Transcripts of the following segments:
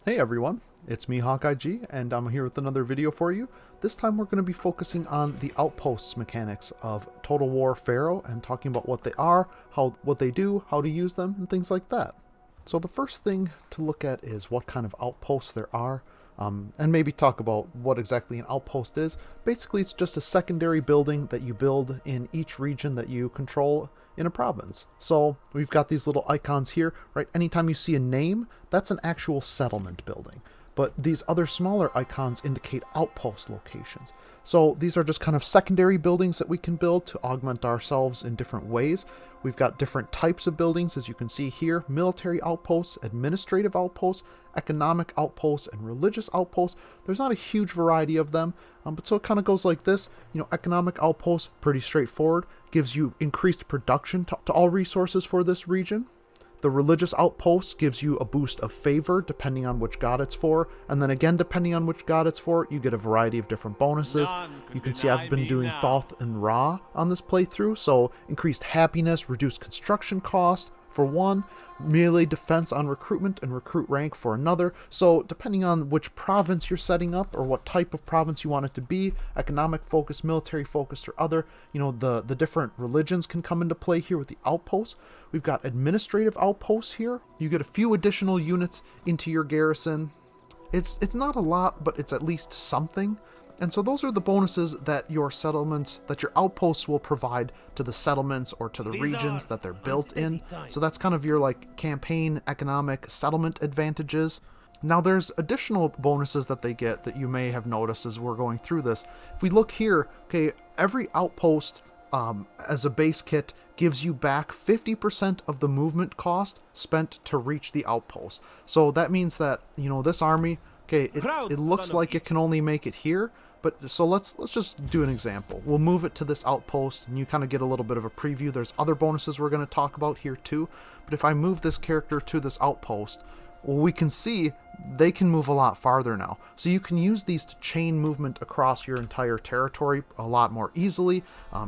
Hey everyone, it's me HawkeyeG, and I'm here with another video for you. This time we're going to be focusing on the Outposts mechanics of Total War Pharaoh and talking about what they are, what they do, how to use them, and things like that. So the first thing to look at is what kind of outposts there are, and maybe talk about what exactly an outpost is. Basically, it's just a secondary building that you build in each region that you control in a province. So we've got these little icons here, right? Anytime you see a name, that's an actual settlement building. But these other smaller icons indicate outpost locations. So these are just kind of secondary buildings that we can build to augment ourselves in different ways. We've got different types of buildings, as you can see here: military outposts, administrative outposts, economic outposts, and religious outposts. There's not a huge variety of them, but so it kind of goes like this. Economic outposts, pretty straightforward, gives you increased production to all resources for this region. The religious outpost gives you a boost of favor depending on which god it's for, and then again depending on which god it's for, you get a variety of different bonuses. You can see I've been doing Thoth and Ra on this playthrough, so increased happiness, reduced construction cost for one, melee defense on recruitment and recruit rank for another. So depending on which province you're setting up or what type of province you want it to be, economic focused, military focused, or other, the different religions can come into play here with the outposts. We've got administrative outposts here. You get a few additional units into your garrison. It's not a lot, but it's at least something. And so those are the bonuses that your settlements, that your outposts will provide to the settlements or to the regions that they're built in. So that's kind of your campaign, economic, settlement advantages. Now there's additional bonuses that they get that you may have noticed as we're going through this. If we look here, okay, every outpost as a base kit gives you back 50% of the movement cost spent to reach the outpost. So that means that, this army, okay, it looks like it can only make it here, but so let's just do an example. We'll move it to this outpost, and you kind of get a little bit of a preview. There's other bonuses we're going to talk about here too, but if I move this character to this outpost, well, we can see they can move a lot farther now. So you can use these to chain movement across your entire territory a lot more easily.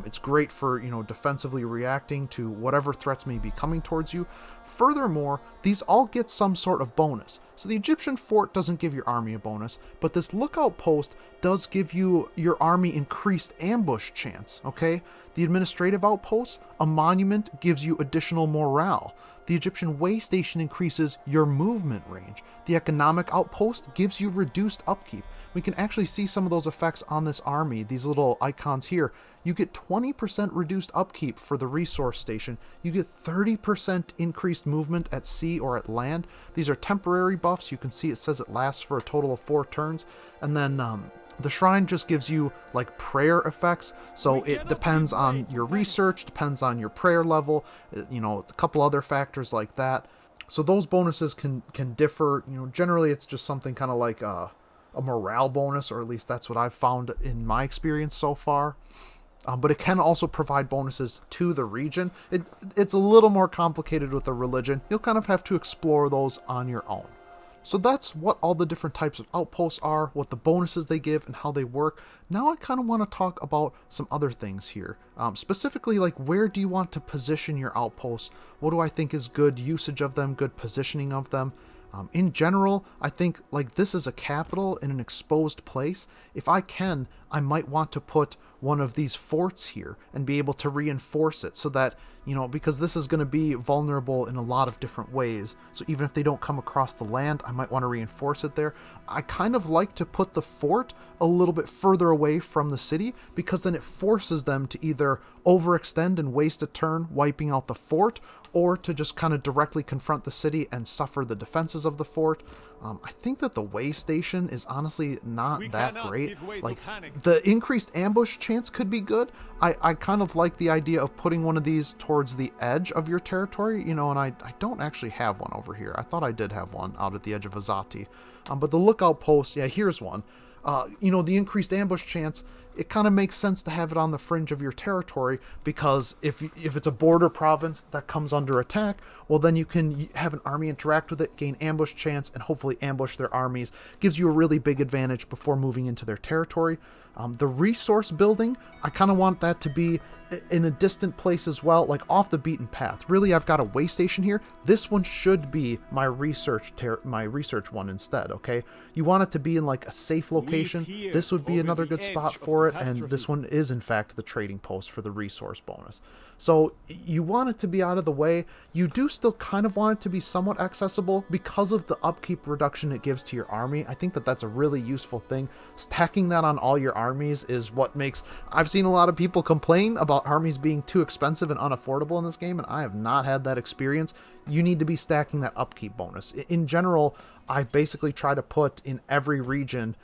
It's great for, defensively reacting to whatever threats may be coming towards you. Furthermore, these all get some sort of bonus. So the Egyptian fort doesn't give your army a bonus, but this lookout post does give you your army increased ambush chance, okay? The administrative outpost, a monument, gives you additional morale. The Egyptian way station increases your movement range. The economic outpost gives you reduced upkeep. We can actually see some of those effects on this army, these little icons here. You get 20% reduced upkeep for the resource station. You get 30% increased movement at sea or at land. These are temporary buffs. You can see it says it lasts for a total of 4 turns. And then the shrine just gives you prayer effects, so it depends on your research, depends on your prayer level, a couple other factors like that. So those bonuses can differ. Generally it's just something kind of like a morale bonus, or at least that's what I've found in my experience so far. But it can also provide bonuses to the region. It's a little more complicated with the religion. You'll kind of have to explore those on your own. So that's what all the different types of outposts are, what the bonuses they give, and how they work. Now I kind of want to talk about some other things here. Specifically, where do you want to position your outposts? What do I think is good usage of them, good positioning of them? In general, I think this is a capital in an exposed place. If I can, I might want to put one of these forts here and be able to reinforce it so that, because this is going to be vulnerable in a lot of different ways. So even if they don't come across the land, I might want to reinforce it there. I kind of like to put the fort a little bit further away from the city, because then it forces them to either overextend and waste a turn wiping out the fort, or to just kind of directly confront the city and suffer the defenses of the fort. I think that the way station is honestly not that great. The increased ambush chance could be good. I kind of like the idea of putting one of these towards the edge of your territory, and I don't actually have one over here. I thought I did have one out at the edge of Azati. But the lookout post, yeah, here's one. The increased ambush chance, it kind of makes sense to have it on the fringe of your territory, because if it's a border province that comes under attack, well, then you can have an army interact with it, gain ambush chance, and hopefully ambush their armies. Gives you a really big advantage before moving into their territory. The resource building, I kind of want that to be in a distant place as well, like off the beaten path. Really, I've got a way station here. This one should be my research one instead, okay? You want it to be in like a safe location. This would be another good spot for it, and this one is in fact the trading post for the resource bonus. So you want it to be out of the way. You do still kind of want it to be somewhat accessible because of the upkeep reduction it gives to your army. I think that that's a really useful thing. Stacking that on all your armies is what makes... I've seen a lot of people complain about armies being too expensive and unaffordable in this game, and I have not had that experience. You need to be stacking that upkeep bonus. In general, I basically try to put in every region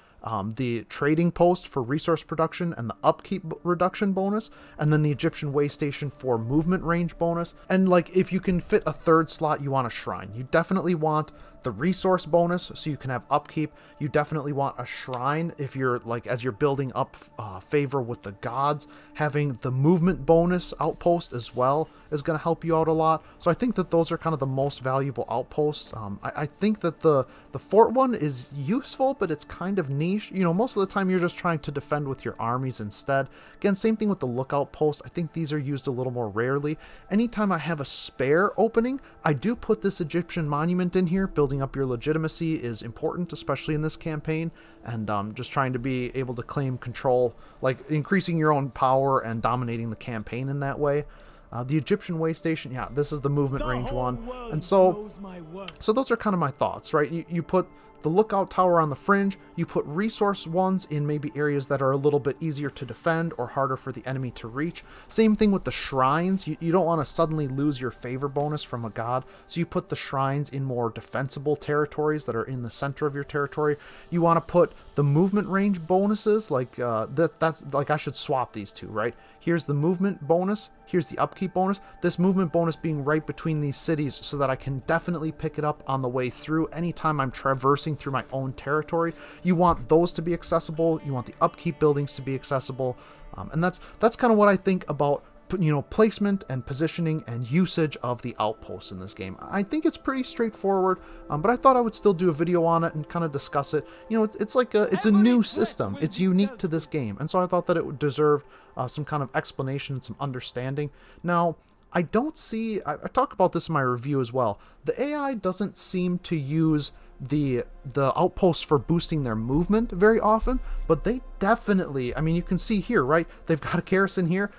the trading post for resource production and the upkeep reduction bonus, and then the Egyptian way station for movement range bonus. And like, if you can fit a third slot, you want a shrine. You definitely want the resource bonus so you can have upkeep. You definitely want a shrine if you're like, as you're building up favor with the gods. Having the movement bonus outpost as well is going to help you out a lot. So I think that those are kind of the most valuable outposts. I think that the fort one is useful, but it's kind of niche. You know, most of the time you're just trying to defend with your armies instead. Again, same thing with the lookout post. I think these are used a little more rarely. Anytime I have a spare opening, I do put this Egyptian monument in here. Building up your legitimacy is important, especially in this campaign, and just trying to be able to claim control, like increasing your own power and dominating the campaign in that way. The Egyptian way station, yeah, this is the movement range one. And so those are kind of my thoughts, right? You put the lookout tower on the fringe, you put resource ones in maybe areas that are a little bit easier to defend or harder for the enemy to reach. Same thing with the shrines. You don't want to suddenly lose your favor bonus from a god, so you put the shrines in more defensible territories that are in the center of your territory. You want to put the movement range bonuses, like that's like, I should swap these two, right? Here's the movement bonus, here's the upkeep bonus. This movement bonus being right between these cities so that I can definitely pick it up on the way through anytime I'm traversing through my own territory. You want those to be accessible. You want the upkeep buildings to be accessible. And that's kind of what I think about, you know, placement and positioning and usage of the outposts in this game. I think it's pretty straightforward, but I thought I would still do a video on it and kind of discuss it. You know, it's like it's a new system. It's unique to this game, and so I thought that it would deserve some kind of explanation, some understanding. Now, I don't see... I talk about this in my review as well. The AI doesn't seem to use the outposts for boosting their movement very often, but they definitely, I mean, you can see here, right? They've got a garrison here.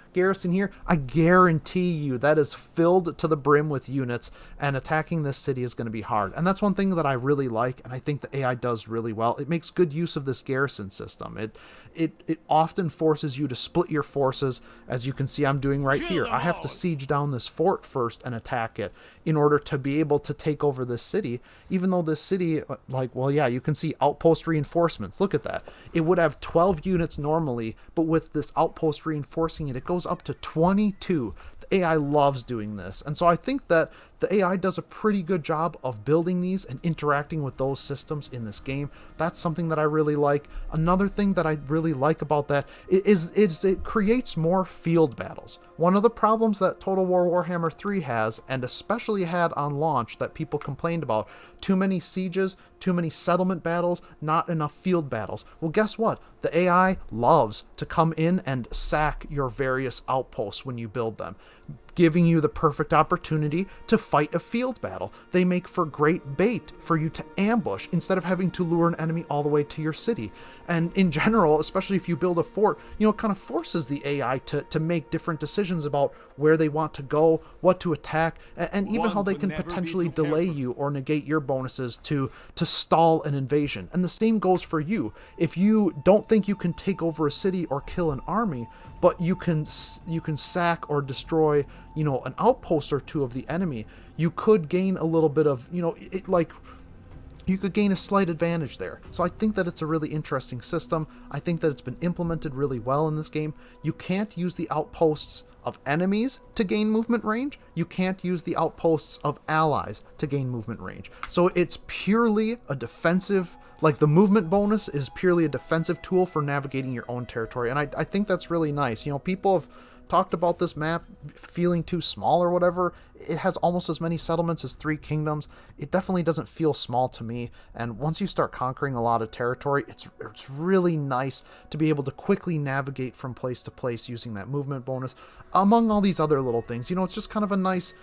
I guarantee you that is filled to the brim with units, and attacking this city is going to be hard. And that's one thing that I really like, and I think the AI does really well. It makes good use of this garrison system. It often forces you to split your forces, as you can see I'm doing right here. I have to siege down this fort first and attack it in order to be able to take over this city, even though this city, like, well, yeah, you can see outpost reinforcements. Look at that. It would have 12 units normally, but with this outpost reinforcing it, it goes up to 22. The AI loves doing this, and so I think that the AI does a pretty good job of building these and interacting with those systems in this game. That's something that I really like. Another thing that I really like about that is it creates more field battles. One of the problems that Total War Warhammer 3 has, and especially had on launch, that people complained about: too many sieges, too many settlement battles, not enough field battles. Well, guess what? The AI loves to come in and sack your various outposts when you build them, giving you the perfect opportunity to fight a field battle. They make for great bait for you to ambush instead of having to lure an enemy all the way to your city. And in general, especially if you build a fort, you know, it kind of forces the AI to make different decisions about where they want to go, what to attack, and even how they can potentially delay you or negate your bonuses to stall an invasion. And the same goes for you. If you don't think you can take over a city or kill an army, but you can sack or destroy, you know, an outpost or two of the enemy, you could gain a little bit of, you know, you could gain a slight advantage there. So I think that it's a really interesting system. I think that it's been implemented really well in this game. You can't use the outposts of enemies to gain movement range. You can't use the outposts of allies to gain movement range. So it's purely a defensive, like the movement bonus is purely a defensive tool for navigating your own territory. And I think that's really nice. You know, people have talked about this map feeling too small or whatever. It has almost as many settlements as 3 kingdoms. It definitely doesn't feel small to me, and once you start conquering a lot of territory, it's really nice to be able to quickly navigate from place to place using that movement bonus, among all these other little things. You know, it's just kind of a nice...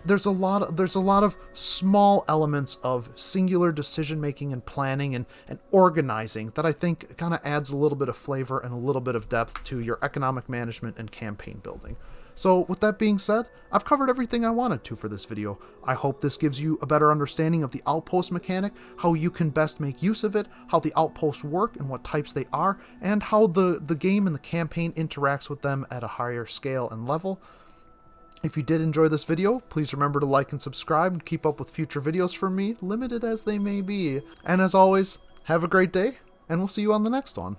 There's a lot of small elements of singular decision making and planning and organizing that I think kind of adds a little bit of flavor and a little bit of depth to your economic management and campaign building. So with that being said, I've covered everything I wanted to for this video. I hope this gives you a better understanding of the outpost mechanic, how you can best make use of it, how the outposts work and what types they are, and how the game and the campaign interacts with them at a higher scale and level. If you did enjoy this video, please remember to like and subscribe and keep up with future videos from me, limited as they may be. And as always, have a great day, and we'll see you on the next one.